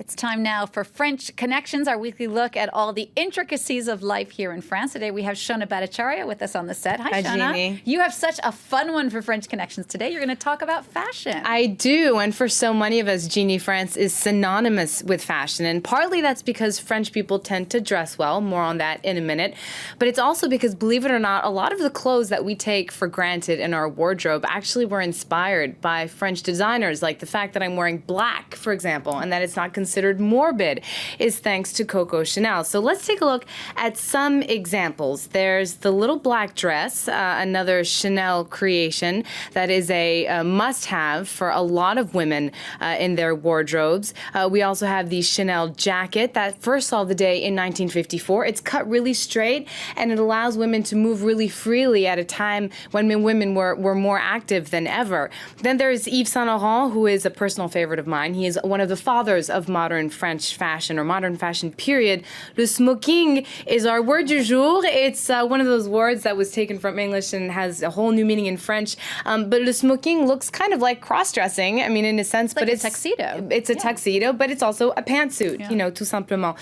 It's time now for French Connections, our weekly look at all the intricacies of life here in France. Today we have Shona Bhattacharyya with us on the set. Hi, Shona. Jeannie. You have such a fun one for French Connections today. You're going to talk about fashion. I do, and for so many of us, Jeannie, France is synonymous with fashion, and partly that's because French people tend to dress well, more on that in a minute, but it's also because, believe it or not, a lot of the clothes that we take for granted in our wardrobe actually were inspired by French designers, like the fact that I'm wearing black, for example, and that it's not considered morbid is thanks to Coco Chanel. So let's take a look at some examples. There's the little black dress, another Chanel creation that is a must-have for a lot of women in their wardrobes. We also have the Chanel jacket that first saw the day in 1954. It's cut really straight, and it allows women to move really freely at a time when women were more active than ever. Then there's Yves Saint Laurent, who is a personal favorite of mine. He is one of the fathers of modern French fashion, or modern fashion period. Le smoking is our word du jour. It's one of those words that was taken from English and has a whole new meaning in French. But le smoking looks kind of like cross-dressing, I mean, in a sense, but it's a tuxedo. It's a tuxedo, but it's also a pantsuit, you know, tout simplement.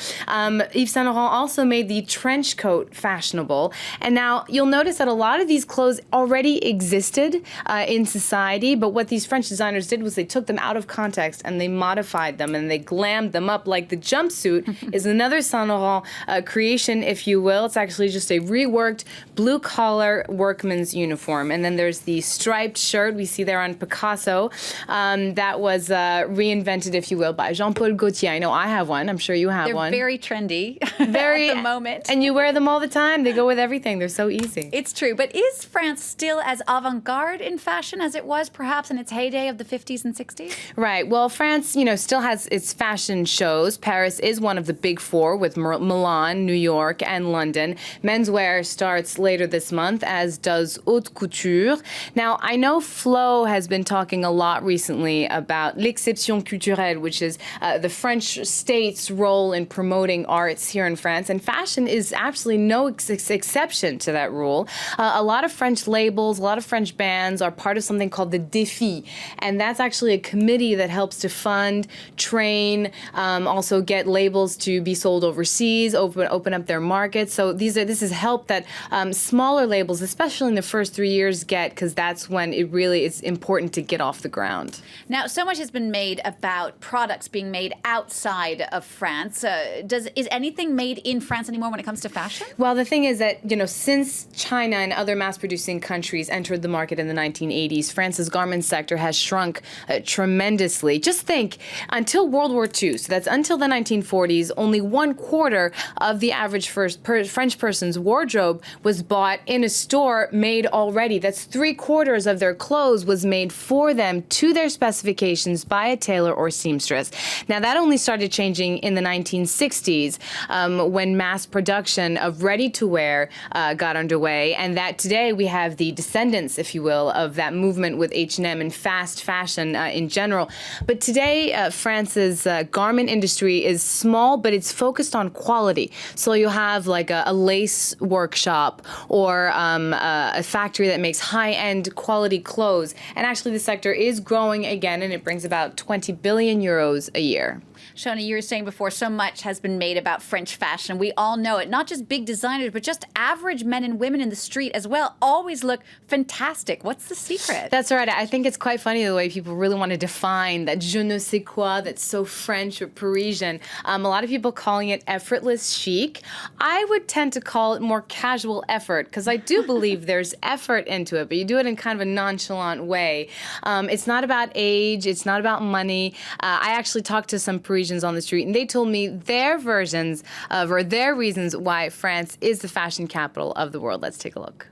Yves Saint Laurent also made the trench coat fashionable. And now you'll notice that a lot of these clothes already existed in society, but what these French designers did was they took them out of context and they modified them and they glammed them up. Like the jumpsuit is another Saint Laurent creation, if you will. It's actually just a reworked blue-collar workman's uniform. And then there's the striped shirt we see there on Picasso that was reinvented, if you will, by Jean-Paul Gaultier. I know I have one. I'm sure you have one. They're very trendy very, at the moment. And you wear them all the time. They go with everything. They're so easy. It's true. But is France still as avant-garde in fashion as it was perhaps in its heyday of the 50s and 60s? Right. Well, France, you know, still has its fashion shows. Paris is one of the big four with Milan, New York, and London. Menswear starts later this month, as does haute couture. Now, I know Flo has been talking a lot recently about l'exception culturelle, which is the French state's role in promoting arts here in France. And fashion is absolutely no exception to that rule. A lot of French labels, a lot of French bands are part of something called the Défi. And that's actually a committee that helps to fund, train, also get labels to be sold overseas, open up their markets. So this is help that smaller labels, especially in the first 3 years, get, because that's when it really is important to get off the ground. Now, so much has been made about products being made outside of France. Is anything made in France anymore when it comes to fashion? Well, the thing is that, you know, since China and other mass-producing countries entered the market in the 1980s, France's garment sector has shrunk tremendously. Just think, until World War II, so that's until the 1940s, only 1/4 of the average French person's wardrobe was bought in a store made already. That's 3/4 of their clothes was made for them to their specifications by a tailor or seamstress. Now, that only started changing in the 1960s when mass production of ready-to-wear got underway, and that today we have the descendants, if you will, of that movement with H&M and fast fashion in general. But today, France's garment industry is small, but it's focused on quality. So you'll have like a lace workshop or a factory that makes high-end quality clothes. And actually, the sector is growing again, and it brings about 20 billion euros a year. Shona, you were saying before, so much has been made about French fashion. We all know it. Not just big designers, but just average men and women in the street as well always look fantastic. What's the secret? That's right. I think it's quite funny the way people really want to define that je ne sais quoi that's so French or Parisian. A lot of people calling it effortless chic. I would tend to call it more casual effort, because I do believe there's effort into it, but you do it in kind of a nonchalant way. It's not about age. It's not about money. I actually talked to some Parisians on the street, and they told me their versions of, or their reasons why France is the fashion capital of the world. Let's take a look.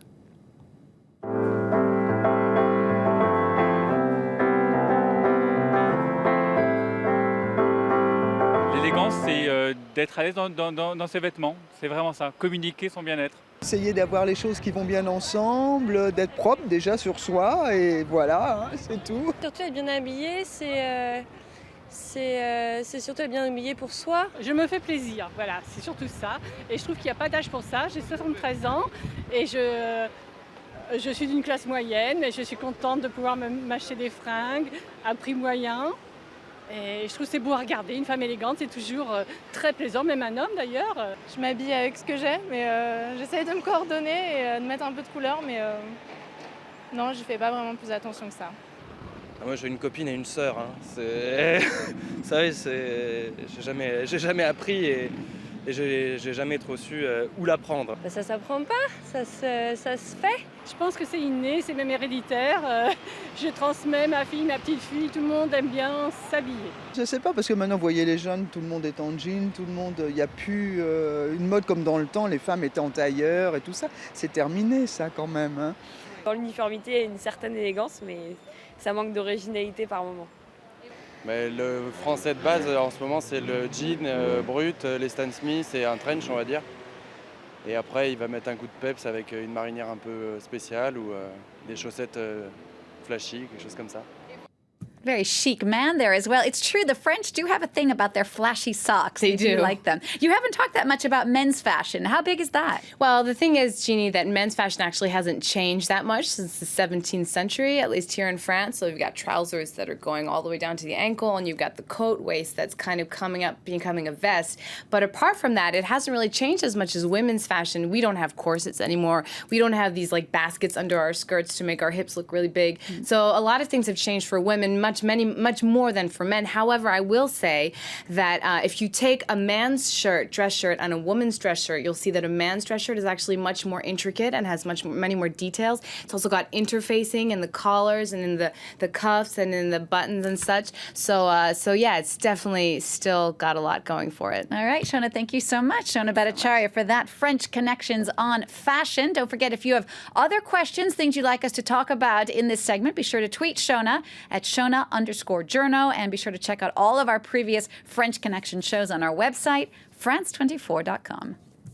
L'élégance, c'est d'être à l'aise dans ses vêtements. C'est vraiment ça, communiquer son bien-être. Essayer d'avoir les choses qui vont bien ensemble, d'être propre déjà sur soi, et voilà, hein, c'est tout. Surtout être bien habillé, c'est surtout être bien habillé pour soi. Je me fais plaisir, voilà, c'est surtout ça. Et je trouve qu'il n'y a pas d'âge pour ça. J'ai 73 ans et je suis d'une classe moyenne et je suis contente de pouvoir m'acheter des fringues à prix moyen. Et je trouve que c'est beau à regarder. Une femme élégante, c'est toujours très plaisant, même un homme d'ailleurs. Je m'habille avec ce que j'ai, mais j'essaye de me coordonner et de mettre un peu de couleur, mais non, je fais pas vraiment plus attention que ça. Moi j'ai une copine et une sœur, hein. Vous savez, j'ai jamais appris et j'ai jamais trop su où l'apprendre. Bah, ça s'apprend pas, ça se fait. Je pense que c'est inné, c'est même héréditaire. Je transmets ma fille, ma petite fille, tout le monde aime bien s'habiller. Je sais pas, parce que maintenant, vous voyez les jeunes, tout le monde est en jean, tout le monde, il n'y a plus une mode comme dans le temps, les femmes étaient en tailleur et tout ça. C'est terminé, ça, quand même, hein. Dans l'uniformité, il y a une certaine élégance, mais ça manque d'originalité par moment. Mais le français de base en ce moment c'est le jean brut, les Stan Smith et un trench on va dire. Et après il va mettre un coup de peps avec une marinière un peu spéciale ou des chaussettes flashy, quelque chose comme ça. Very chic man there as well. It's true, the French do have a thing about their flashy socks. They do. like them. You haven't talked that much about men's fashion. How big is that? Well, the thing is, Jeannie, that men's fashion actually hasn't changed that much since the 17th century, at least here in France. So you've got trousers that are going all the way down to the ankle, and you've got the coat waist that's kind of coming up, becoming a vest. But apart from that, it hasn't really changed as much as women's fashion. We don't have corsets anymore. We don't have these like baskets under our skirts to make our hips look really big. So a lot of things have changed for women, much more than for men. However, I will say that if you take a man's shirt, dress shirt, and a woman's dress shirt, you'll see that a man's dress shirt is actually much more intricate and has many more details. It's also got interfacing in the collars and in the cuffs and in the buttons and such. So yeah, it's definitely still got a lot going for it. All right, Shona, thank you so much. Shona Bhattacharyya for that French Connections on fashion. Don't forget, if you have other questions, things you'd like us to talk about in this segment, be sure to tweet Shona at Shona_Journo, and be sure to check out all of our previous French Connection shows on our website, france24.com.